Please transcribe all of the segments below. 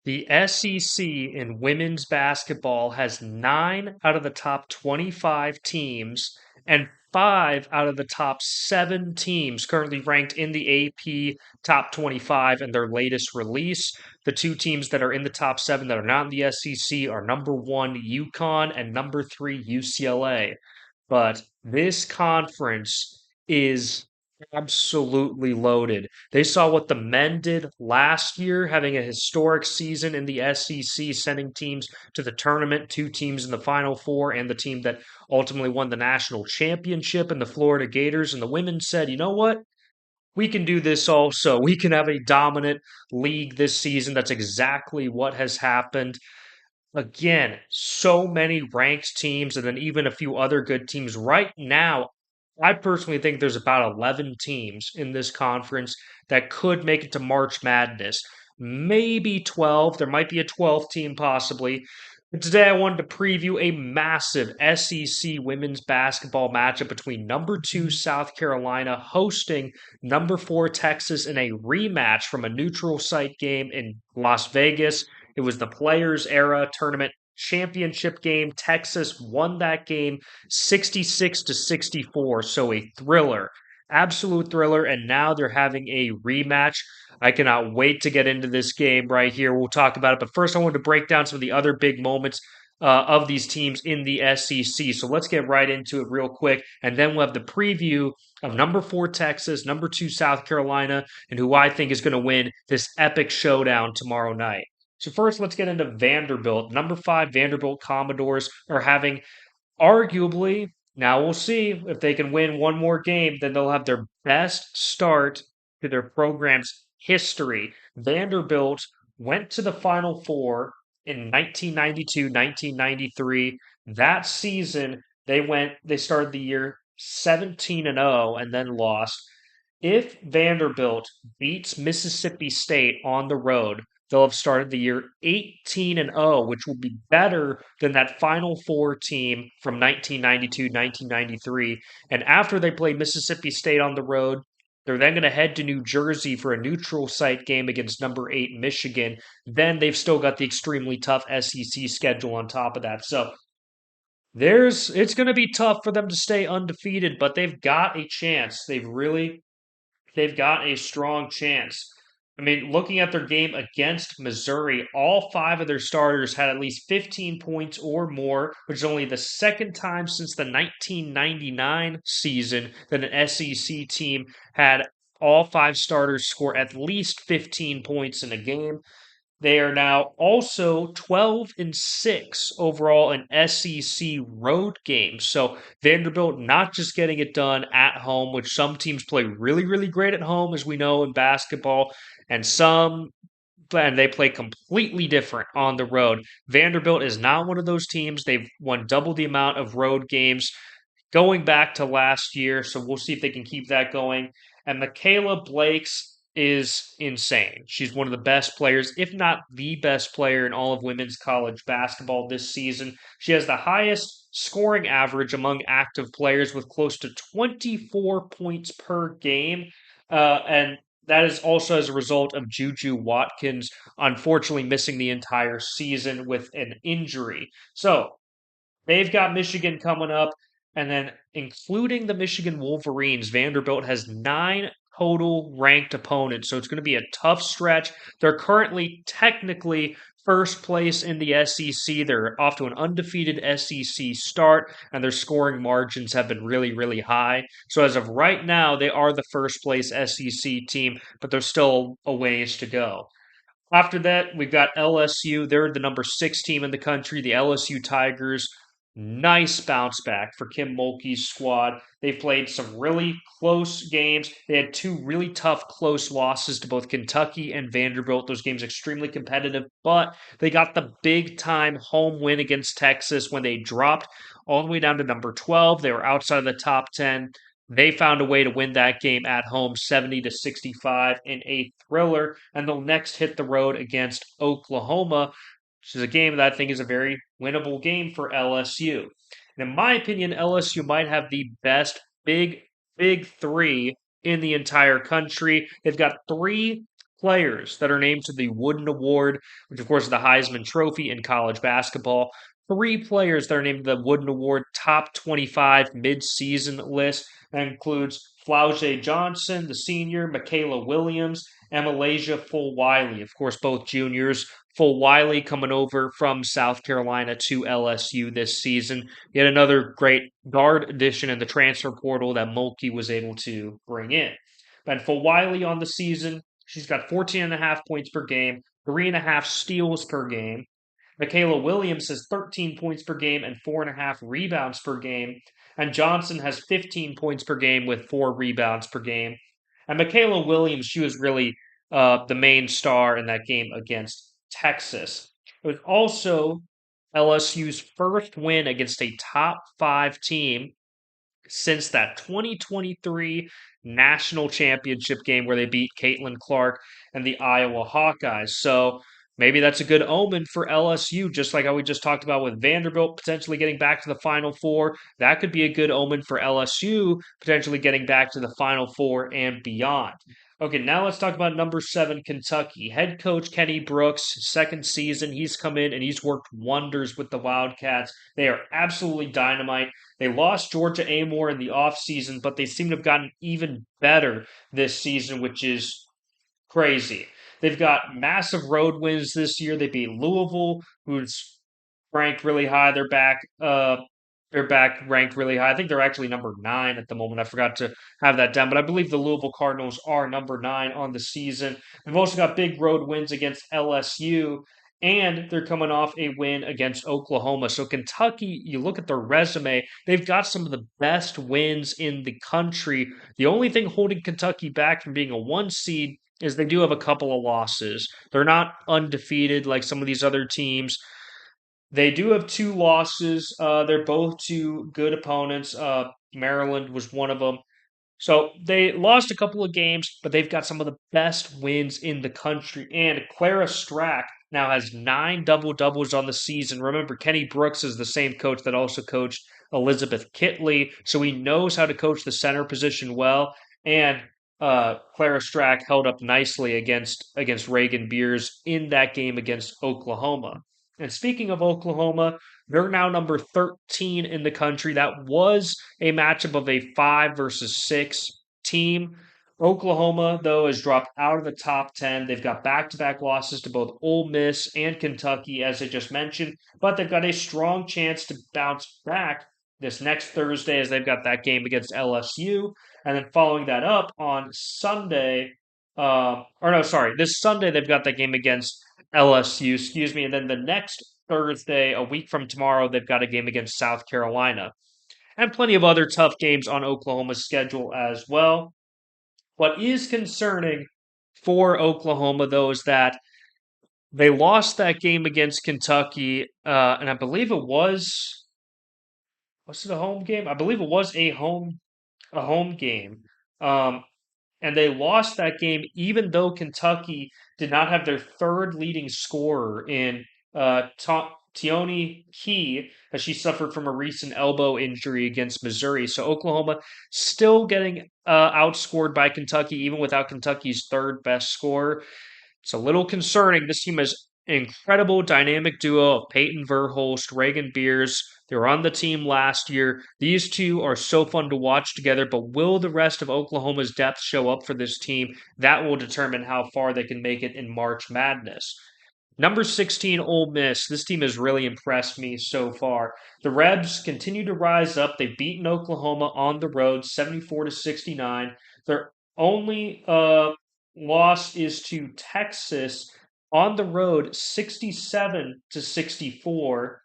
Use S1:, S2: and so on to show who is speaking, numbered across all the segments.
S1: The SEC in women's basketball has 9 out of the top 25 teams and 5 out of the top 7 teams currently ranked in the AP top 25 in their latest release. The two teams that are in the top 7 that are not in the SEC are number 1 UConn and number 3 UCLA. But this conference is absolutely loaded. They saw what the men did last year, having a historic season in the SEC, sending teams to the tournament, 2 teams in the Final Four, and the team that ultimately won the national championship in the Florida Gators. And the women said, you know what? We can do this also. We can have a dominant league this season. That's exactly what has happened. Again, so many ranked teams and then even a few other good teams. Right now, I personally think there's about 11 teams in this conference that could make it to March Madness. Maybe 12. There might be a 12th team possibly. But today I wanted to preview a massive SEC women's basketball matchup between number 2 South Carolina hosting number 4 Texas in a rematch from a neutral site game in Las Vegas. It was the Players Era Tournament championship game. Texas won that game 66 to 64. So a thriller, absolute thriller. And now they're having a rematch. I cannot wait to get into this game right here. We'll talk about it. But first, I wanted to break down some of the other big moments of these teams in the SEC. So let's get right into it real quick. And then we'll have the preview of number 4 Texas, number 2 South Carolina, and who I think is going to win this epic showdown tomorrow night. So first, let's get into Vanderbilt. Number 5 Vanderbilt Commodores are having arguably, now we'll see if they can win one more game, then they'll have their best start to their program's history. Vanderbilt went to the Final Four in 1992, 1993. That season, they started the year 17 and 0 and then lost. If Vanderbilt beats Mississippi State on the road, they'll have started the year 18 and 0, which will be better than that Final Four team from 1992, 1993. And after they play Mississippi State on the road, they're then going to head to New Jersey for a neutral site game against number 8 Michigan. Then they've still got the extremely tough SEC schedule on top of that. So there's it's going to be tough for them to stay undefeated, but they've got a chance. They've got a strong chance. I mean, looking at their game against Missouri, all 5 of their starters had at least 15 points or more, which is only the second time since the 1999 season that an SEC team had all 5 starters score at least 15 points in a game. They are now also 12 and 6 overall in SEC road games. So Vanderbilt not just getting it done at home, which some teams play really, really great at home, as we know in basketball, and they play completely different on the road. Vanderbilt is not one of those teams. They've won double the amount of road games going back to last year. So we'll see if they can keep that going. And Michaela Blake's is insane. She's one of the best players, if not the best player in all of women's college basketball this season. She has the highest scoring average among active players with close to 24 points per game. And that is also as a result of Juju Watkins unfortunately missing the entire season with an injury. So they've got Michigan coming up, and then including the Michigan Wolverines, Vanderbilt has 9 total ranked opponents. So it's going to be a tough stretch. They're currently technically first place in the SEC. They're off to an undefeated SEC start, and their scoring margins have been really, really high. So as of right now, they are the first place SEC team, but there's still a ways to go. After that, we've got LSU. They're the number 6 team in the country, the LSU Tigers. Nice bounce back for Kim Mulkey's squad. They've played some really close games. They had 2 really tough, close losses to both Kentucky and Vanderbilt. Those games extremely competitive, but they got the big time home win against Texas when they dropped all the way down to number 12. They were outside of the top 10. They found a way to win that game at home 70 to 65 in a thriller, and they'll next hit the road against Oklahoma, which is a game that I think is a very winnable game for LSU. And in my opinion, LSU might have the best big 3 in the entire country. They've got 3 players that are named to the Wooden Award, which of course is the Heisman Trophy in college basketball. Three players that are named to the Wooden Award top 25 mid-season list. That includes Flau'jae Johnson, the senior, Michaela Williams, and Malaysia Fulwiley. Of course, both juniors. Fulwiley coming over from South Carolina to LSU this season. Yet another great guard addition in the transfer portal that Mulkey was able to bring in. But for Wiley on the season, she's got 14 and a half points per game, 3.5 steals per game. Michaela Williams has 13 points per game and 4.5 rebounds per game. And Johnson has 15 points per game with 4 rebounds per game. And Michaela Williams, she was really the main star in that game against Texas. It was also LSU's first win against a top 5 team since that 2023 national championship game where they beat Caitlin Clark and the Iowa Hawkeyes. So maybe that's a good omen for LSU, just like how we just talked about with Vanderbilt potentially getting back to the Final Four. That could be a good omen for LSU potentially getting back to the Final Four and beyond. Okay, now let's talk about number 7, Kentucky. Head coach Kenny Brooks, second season, he's come in and he's worked wonders with the Wildcats. They are absolutely dynamite. They lost Georgia Amore in the offseason, but they seem to have gotten even better this season, which is crazy. They've got massive road wins this year. They beat Louisville, who's ranked really high. They're back ranked really high. I think they're actually number 9 at the moment. I forgot to have that down, but I believe the Louisville Cardinals are number 9 on the season. They've also got big road wins against LSU, and they're coming off a win against Oklahoma. So Kentucky, you look at their resume, they've got some of the best wins in the country. The only thing holding Kentucky back from being a 1 seed is they do have a couple of losses. They're not undefeated like some of these other teams. They do have 2 losses. They're both to good opponents. Maryland was one of them. So they lost a couple of games, but they've got some of the best wins in the country. And Clara Strack now has 9 double doubles on the season. Remember, Kenny Brooks is the same coach that also coached Elizabeth Kitley, so he knows how to coach the center position well. And Clara Strack held up nicely against Reagan Beers in that game against Oklahoma. And speaking of Oklahoma, they're now number 13 in the country. That was a matchup of a 5 versus 6 team. Oklahoma, though, has dropped out of the top 10. They've got back to back losses to both Ole Miss and Kentucky, as I just mentioned, but they've got a strong chance to bounce back this next Thursday as they've got that game against LSU. And then following that up on Sunday, this Sunday they've got that game against LSU, excuse me. And then the next Thursday, a week from tomorrow, they've got a game against South Carolina. And plenty of other tough games on Oklahoma's schedule as well. What is concerning for Oklahoma, though, is that they lost that game against Kentucky, and I believe it was it a home game? I believe it was a home game. Um, and they lost that game even though Kentucky did not have their third leading scorer in Tioni Key, as she suffered from a recent elbow injury against Missouri. So Oklahoma still getting outscored by Kentucky, even without Kentucky's third best scorer. It's a little concerning. This team has an incredible dynamic duo of Peyton Verhulst, Reagan Beers. They were on the team last year. These two are so fun to watch together, but will the rest of Oklahoma's depth show up for this team? That will determine how far they can make it in March Madness. Number 16, Ole Miss. This team has really impressed me so far. The Rebs continue to rise up. They've beaten Oklahoma on the road, 74-69. Their only loss is to Texas on the road, 67-64.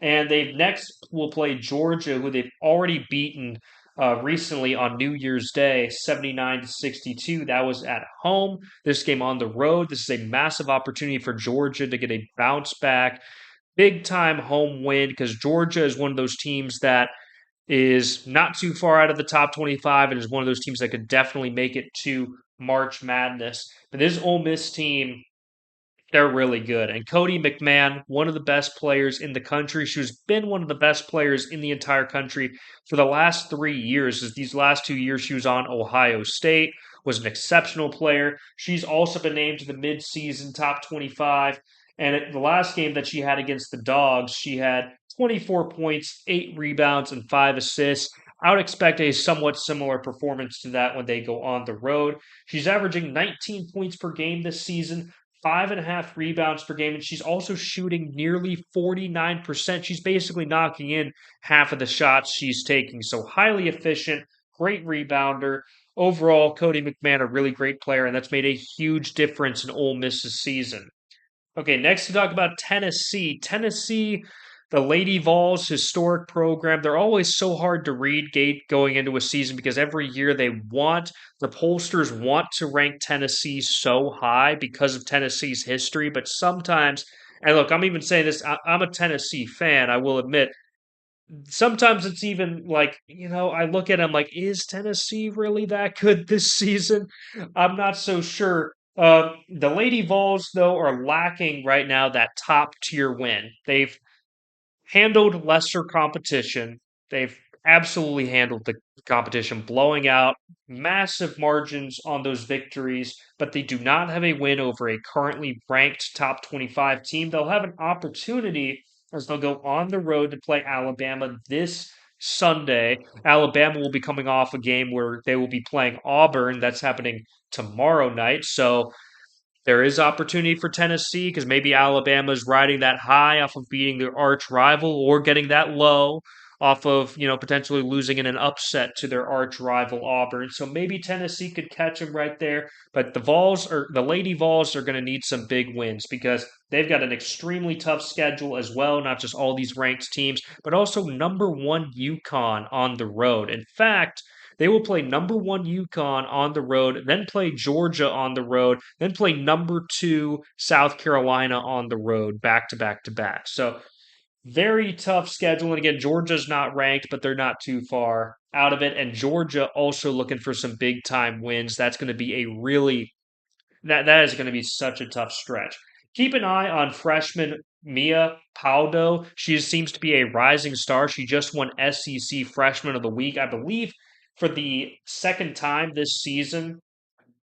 S1: And they next will play Georgia, who they've already beaten recently on New Year's Day, 79-62. That was at home. This game on the road. This is a massive opportunity for Georgia to get a bounce back, big time home win because Georgia is one of those teams that is not too far out of the top 25 and is one of those teams that could definitely make it to March Madness. But this Ole Miss team, they're really good. And Cody McMahon, one of the best players in the country. She's been one of the best players in the entire country for the last 3 years. As these last 2 years, she was on Ohio State. was an exceptional player. She's also been named to the midseason top 25. And the last game that she had against the Dogs, she had 24 points, 8 rebounds, and 5 assists. I would expect a somewhat similar performance to that when they go on the road. She's averaging 19 points per game this season, 5.5 rebounds per game, and she's also shooting nearly 49%. She's basically knocking in half of the shots she's taking. So highly efficient, great rebounder. Overall, Cody McMahon, a really great player, and that's made a huge difference in Ole Miss's season. Okay, next to talk about Tennessee. Tennessee, the Lady Vols historic program. They're always so hard to read gate going into a season because every year the pollsters want to rank Tennessee so high because of Tennessee's history, but sometimes, and look, I'm even saying this, I'm a Tennessee fan, I will admit, sometimes it's even like, I look at him like, is Tennessee really that good this season? I'm not so sure. The Lady Vols, though, are lacking right now that top tier win. They've handled lesser competition. They've absolutely handled the competition, blowing out massive margins on those victories, but they do not have a win over a currently ranked top 25 team. They'll have an opportunity as they'll go on the road to play Alabama this Sunday. Alabama will be coming off a game where they will be playing Auburn. That's happening tomorrow night. So there is opportunity for Tennessee because maybe Alabama's riding that high off of beating their arch rival or getting that low off of, potentially losing in an upset to their arch rival Auburn. So maybe Tennessee could catch them right there. But the Lady Vols are going to need some big wins because they've got an extremely tough schedule as well, not just all these ranked teams, but also number one UConn on the road. In fact, they will play number one UConn on the road, then play Georgia on the road, then play number two South Carolina on the road, back to back to back. So very tough schedule. And again, Georgia's not ranked, but they're not too far out of it. And Georgia also looking for some big time wins. That's going to be that is going to be such a tough stretch. Keep an eye on freshman Mia Paldo. She seems to be a rising star. She just won SEC Freshman of the Week, I believe, for the second time this season.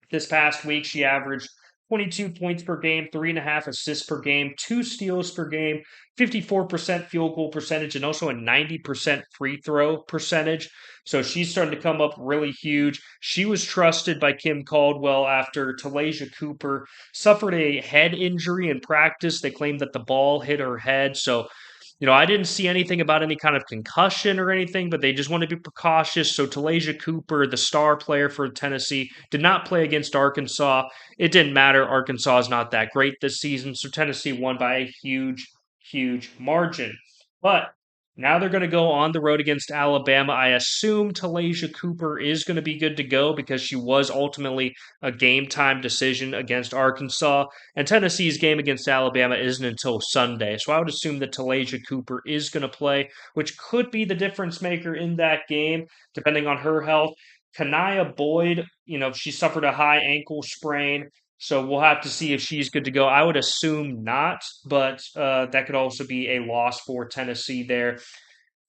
S1: This past week, she averaged 22 points per game, 3.5 assists per game, 2 steals per game, 54% field goal percentage, and also a 90% free throw percentage. So she's starting to come up really huge. She was trusted by Kim Caldwell after Talasia Cooper suffered a head injury in practice. They claimed that the ball hit her head. So I didn't see anything about any kind of concussion or anything, but they just want to be precautious. So Talasia Cooper, the star player for Tennessee, did not play against Arkansas. It didn't matter. Arkansas is not that great this season, so Tennessee won by a huge, huge margin. But now they're going to go on the road against Alabama. I assume Talasia Cooper is going to be good to go because she was ultimately a game time decision against Arkansas. And Tennessee's game against Alabama isn't until Sunday. So I would assume that Talasia Cooper is going to play, which could be the difference maker in that game, depending on her health. Kanaya Boyd, she suffered a high ankle sprain. So we'll have to see if she's good to go. I would assume not, but that could also be a loss for Tennessee there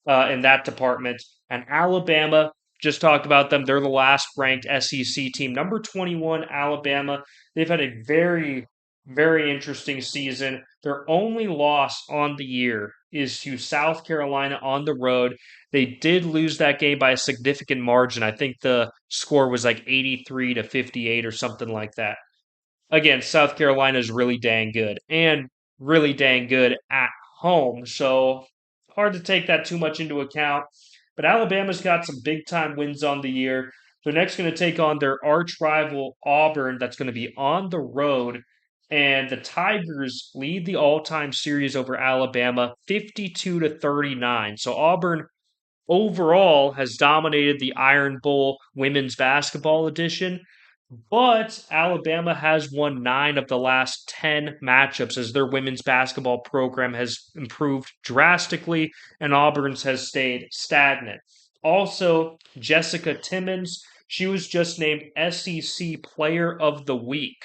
S1: in that department. And Alabama, just talked about them. They're the last ranked SEC team. Number 21, Alabama. They've had a very, very interesting season. Their only loss on the year is to South Carolina on the road. They did lose that game by a significant margin. I think the score was like 83 to 58 or something like that. Again, South Carolina is really dang good and really dang good at home. So hard to take that too much into account. But Alabama's got some big time wins on the year. They're next going to take on their arch rival Auburn, that's going to be on the road. And the Tigers lead the all time series over Alabama 52 to 39. So Auburn overall has dominated the Iron Bowl women's basketball edition. But Alabama has won 9 of the last 10 matchups as their women's basketball program has improved drastically and Auburn's has stayed stagnant. Also, Jessica Timmons, she was just named SEC Player of the Week.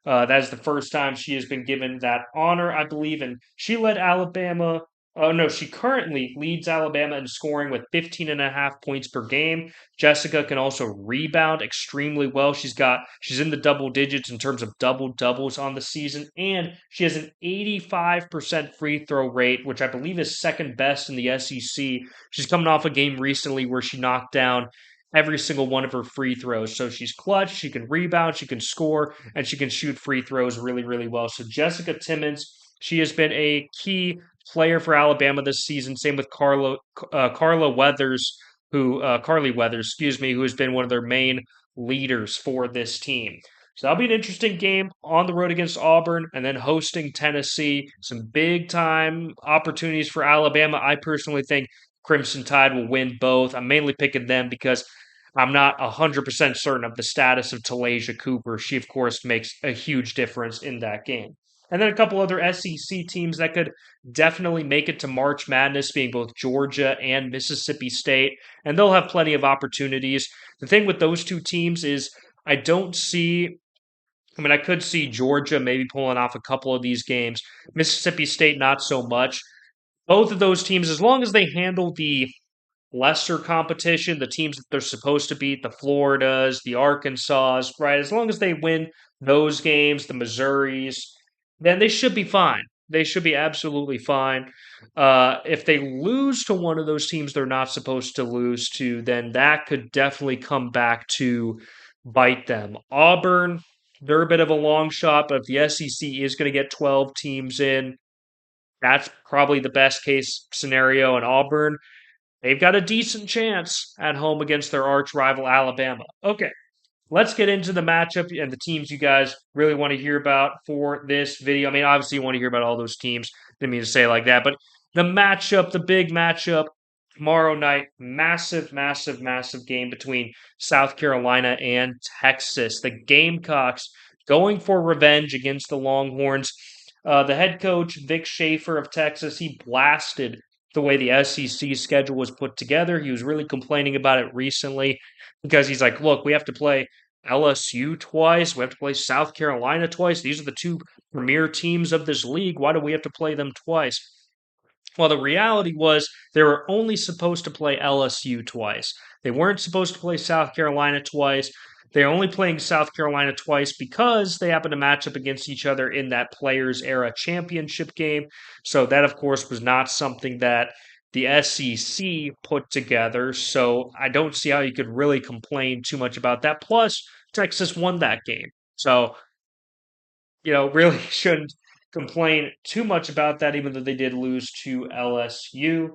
S1: That is the first time she has been given that honor, I believe, and she led Alabama Oh no, she currently leads Alabama in scoring with 15 and a half points per game. Jessica can also rebound extremely well. She's in the double digits in terms of double doubles on the season, and she has an 85% free throw rate, which I believe is second best in the SEC. She's coming off a game recently where she knocked down every single one of her free throws. So she's clutch, she can rebound, she can score, and she can shoot free throws really, really well. So Jessica Timmons, she has been a key player for Alabama this season. Same with Carla Weathers, who Carly Weathers, excuse me, who has been one of their main leaders for this team. So that'll be an interesting game on the road against Auburn and then hosting Tennessee. Some big time opportunities for Alabama. I personally think Crimson Tide will win both. I'm mainly picking them because I'm not 100% certain of the status of Talasia Cooper. She, of course, makes a huge difference in that game. And then a couple other SEC teams that could definitely make it to March Madness, being both Georgia and Mississippi State. And they'll have plenty of opportunities. The thing with those two teams is I don't see. I mean, I could see Georgia maybe pulling off a couple of these games. Mississippi State, not so much. Both of those teams, as long as they handle the lesser competition, the teams that they're supposed to beat, the Floridas, the Arkansas, right? As long as they win those games, the Missouris, then they should be fine. They should be absolutely fine. If they lose to one of those teams they're not supposed to lose to, then that could definitely come back to bite them. Auburn, they're a bit of a long shot, but if the SEC is going to get 12 teams in, that's probably the best case scenario. And Auburn, they've got a decent chance at home against their arch rival Alabama. Okay, let's get into the matchup and the teams you guys really want to hear about for this video. I mean, obviously, you want to hear about all those teams. Didn't mean to say it like that, but the matchup, the big matchup tomorrow night, massive, massive, massive game between South Carolina and Texas. The Gamecocks going for revenge against the Longhorns. The head coach, Vic Schaefer of Texas, he blasted the way the SEC schedule was put together. He was really complaining about it recently because he's like, look, we have to play LSU twice. We have to play South Carolina twice. These are the two premier teams of this league. Why do we have to play them twice? Well, the reality was they were only supposed to play LSU twice. They weren't supposed to play South Carolina twice. They're only playing South Carolina twice because they happen to match up against each other in that Players Era Championship game. So, that, of course, was not something that the SEC put together. So, I don't see how you could really complain too much about that. Plus, Texas won that game. So, really shouldn't complain too much about that, even though they did lose to LSU.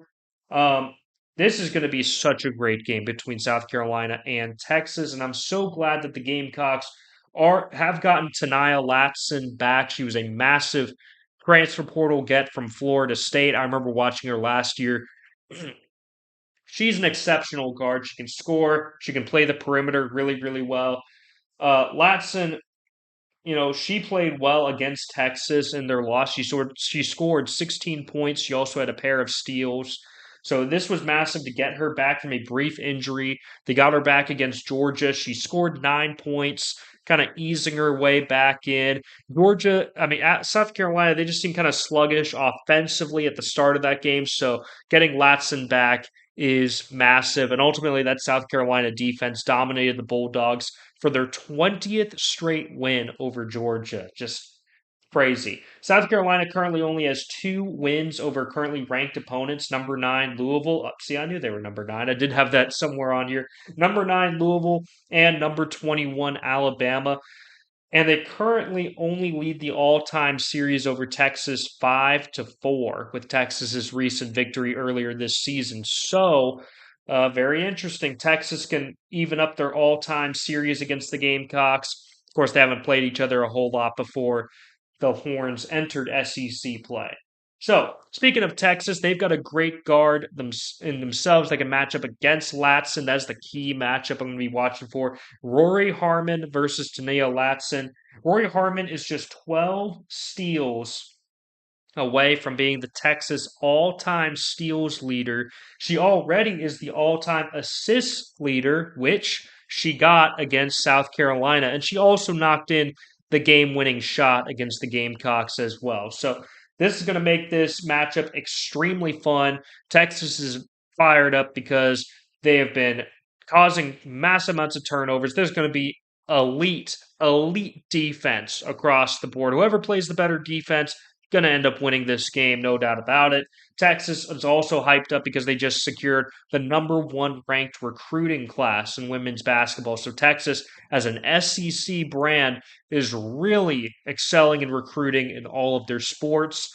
S1: Um, this is going to be such a great game between South Carolina and Texas, and I'm so glad that the Gamecocks have gotten Tania Latson back. She was a massive transfer portal get from Florida State. I remember watching her last year. She's an exceptional guard. She can score. She can play the perimeter really, really well. Latson, she played well against Texas in their loss. She scored 16 points. She also had a pair of steals. So this was massive to get her back from a brief injury. They got her back against Georgia. She scored 9 points, kind of easing her way back in. Georgia, I mean, at South Carolina, they just seemed kind of sluggish offensively at the start of that game. So getting Latson back is massive. And ultimately, that South Carolina defense dominated the Bulldogs for their 20th straight win over Georgia. Just crazy. South Carolina currently only has 2 wins over currently ranked opponents. Number 9, Louisville. See, I knew they were number 9. I did have that somewhere on here. Number 9, Louisville, and number 21, Alabama. And they currently only lead the all-time series over Texas 5-4, with Texas's recent victory earlier this season. So, very interesting. Texas can even up their all-time series against the Gamecocks. Of course, they haven't played each other a whole lot before the Horns entered SEC play. So, speaking of Texas, they've got a great guard in themselves. They can match up against Latson. That's the key matchup I'm going to be watching for. Rory Harmon versus Tania Latson. Rory Harmon is just 12 steals away from being the Texas all-time steals leader. She already is the all-time assists leader, which she got against South Carolina. And she also knocked in the game-winning shot against the Gamecocks as well. So This is going to make this matchup extremely fun. Texas is fired up because they have been causing mass amounts of turnovers. There's going to be elite defense across the board. Whoever plays the better defense going to end up winning this game, no doubt about it. Texas is also hyped up because they just secured the number one ranked recruiting class in women's basketball. So Texas, as an SEC brand, is really excelling in recruiting in all of their sports.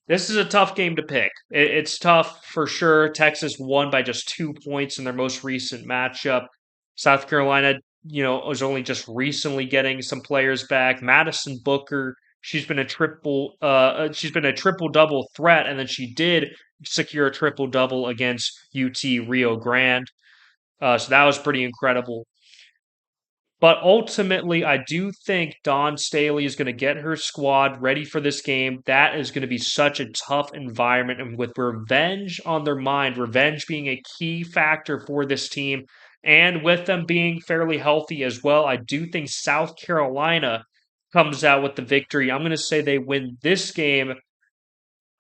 S1: This is a tough game to pick. It's tough for sure. Texas won by just 2 points in their most recent matchup. South Carolina, was only just recently getting some players back. Madison Booker, she's been a triple double threat, and then she did secure a triple double against UT Rio Grande. So that was pretty incredible. But ultimately, I do think Dawn Staley is going to get her squad ready for this game. That is going to be such a tough environment. And with revenge on their mind, revenge being a key factor for this team, and with them being fairly healthy as well, I do think South Carolina comes out with the victory. I'm going to say they win this game,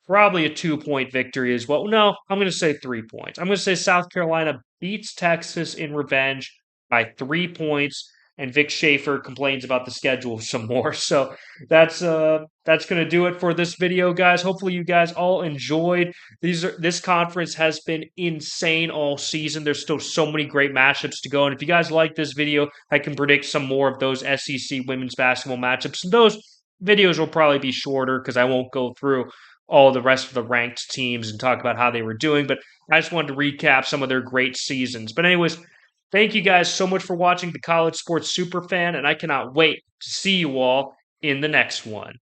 S1: probably a 2 point victory as well. No, I'm going to say 3 points. I'm going to say South Carolina beats Texas in revenge by 3 points, and Vic Schaefer complains about the schedule some more. So that's going to do it for this video, guys. Hopefully, you guys all enjoyed. This conference has been insane all season. There's still so many great matchups to go, and if you guys like this video, I can predict some more of those SEC women's basketball matchups. And those videos will probably be shorter because I won't go through all the rest of the ranked teams and talk about how they were doing. But I just wanted to recap some of their great seasons. But, anyways, thank you guys so much for watching the College Sports Superfan, and I cannot wait to see you all in the next one.